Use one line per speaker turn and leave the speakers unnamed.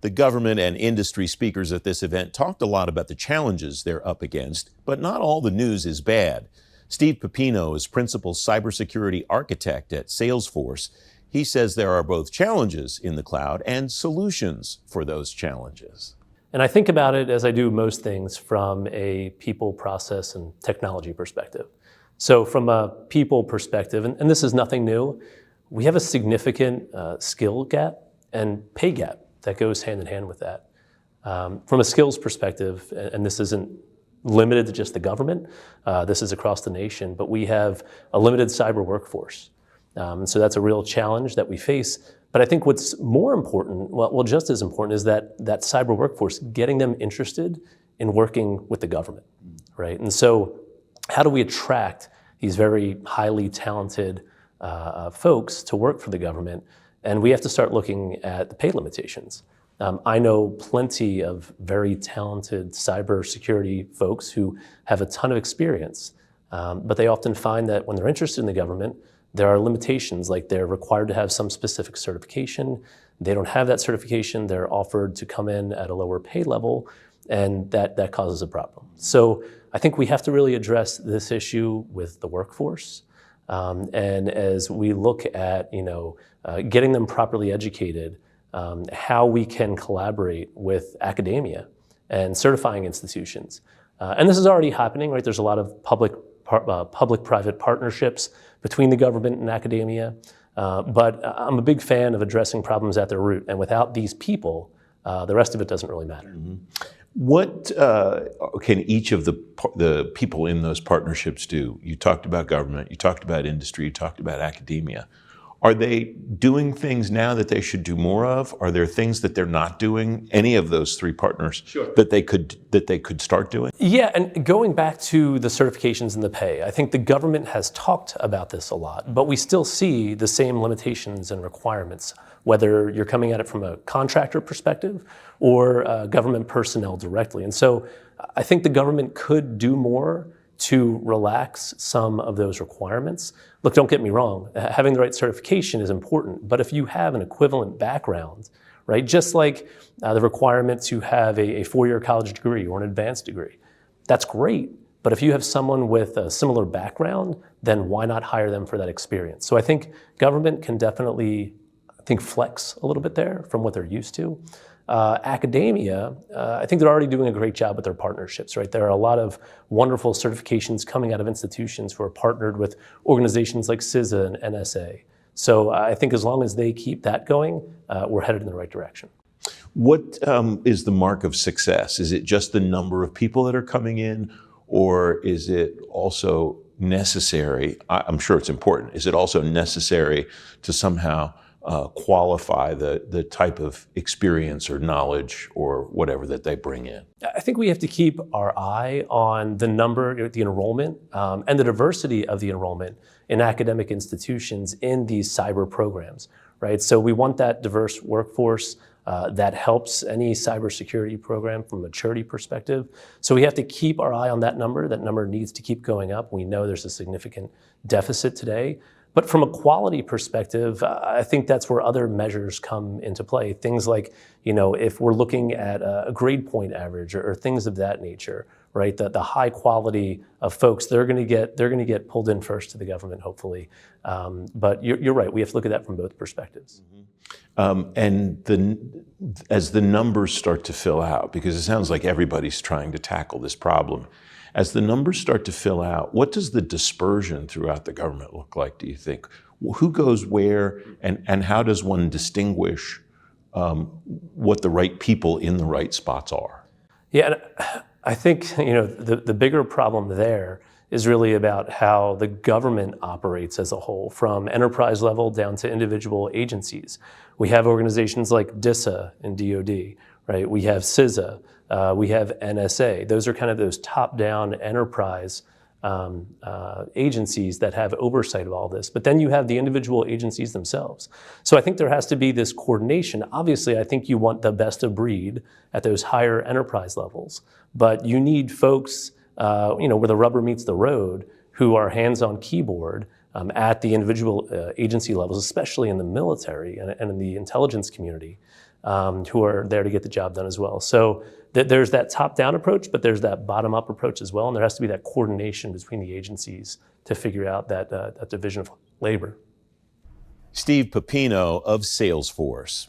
The government and industry speakers at this event talked a lot about the challenges they're up against, but not all the news is bad. Steve Pipino is Principal Cybersecurity Architect at Salesforce. He says there are both challenges in the cloud and solutions for those challenges.
And I think about it, as I do most things, from a people, process, and technology perspective. So from a people perspective, and this is nothing new, we have a significant skill gap and pay gap that goes hand in hand with that. From a skills perspective, and this isn't limited to just the government, this is across the nation, but we have a limited cyber workforce. And so that's a real challenge that we face. But I think what's more important, well, just as important, is that cyber workforce, getting them interested in working with the government, right? And so how do we attract these very highly talented folks to work for the government? And we have to start looking at the pay limitations. I know plenty of very talented cybersecurity folks who have a ton of experience, but they often find that when they're interested in the government, there are limitations, like they're required to have some specific certification. They don't have that certification. They're offered to come in at a lower pay level, and that causes a problem. So I think we have to really address this issue with the workforce. And as we look at, getting them properly educated, how we can collaborate with academia and certifying institutions. And this is already happening, right? There's a lot of public-private partnerships between the government and academia. But I'm a big fan of addressing problems at their root. And without these people, the rest of it doesn't really matter.
Mm-hmm. What can each of the people in those partnerships do? You talked about government, you talked about industry, you talked about academia. Are they doing things now that they should do more of? Are there things that they're not doing, any of those three partners,
Sure.
that they could start doing?
Yeah, and going back to the certifications and the pay, I think the government has talked about this a lot, but we still see the same limitations and requirements, whether you're coming at it from a contractor perspective or government personnel directly. And so I think the government could do more to relax some of those requirements. Look, don't get me wrong, having the right certification is important, but if you have an equivalent background, right, just like the requirement to have a four-year college degree or an advanced degree, that's great. But if you have someone with a similar background, then why not hire them for that experience? So I think government can definitely, flex a little bit there from what they're used to. Academia, I think they're already doing a great job with their partnerships, right? There are a lot of wonderful certifications coming out of institutions who are partnered with organizations like CISA and NSA. So I think as long as they keep that going, we're headed in the right direction.
What is the mark of success? Is it just the number of people that are coming in, or is it also necessary? I'm sure it's important. Is it also necessary to somehow qualify the type of experience or knowledge or whatever that they bring in?
I think we have to keep our eye on the number, the enrollment, and the diversity of the enrollment in academic institutions in these cyber programs, right? So we want that diverse workforce that helps any cybersecurity program from a maturity perspective. So we have to keep our eye on that number. That number needs to keep going up. We know there's a significant deficit today. But from a quality perspective, I think that's where other measures come into play. Things like, if we're looking at a grade point average or things of that nature, right? The high quality of folks, they're going to get pulled in first to the government, hopefully. But you're right. We have to look at that from both perspectives.
And as the numbers start to fill out, because it sounds like everybody's trying to tackle this problem, as the numbers start to fill out, what does the dispersion throughout the government look like, do you think? Who goes where, and how does one distinguish what the right people in the right spots are?
Yeah, and I think the bigger problem there is really about how the government operates as a whole, from enterprise level down to individual agencies. We have organizations like DISA and DoD, right? We have CISA. We have NSA. Those are kind of those top-down enterprise agencies that have oversight of all this. But then you have the individual agencies themselves. So I think there has to be this coordination. Obviously, I think you want the best of breed at those higher enterprise levels. But you need folks, where the rubber meets the road, who are hands-on keyboard at the individual agency levels, especially in the military and in the intelligence community. who are there to get the job done as well. So there's that top-down approach, but there's that bottom-up approach as well, and there has to be that coordination between the agencies to figure out that division of labor.
Steve Pipino of Salesforce.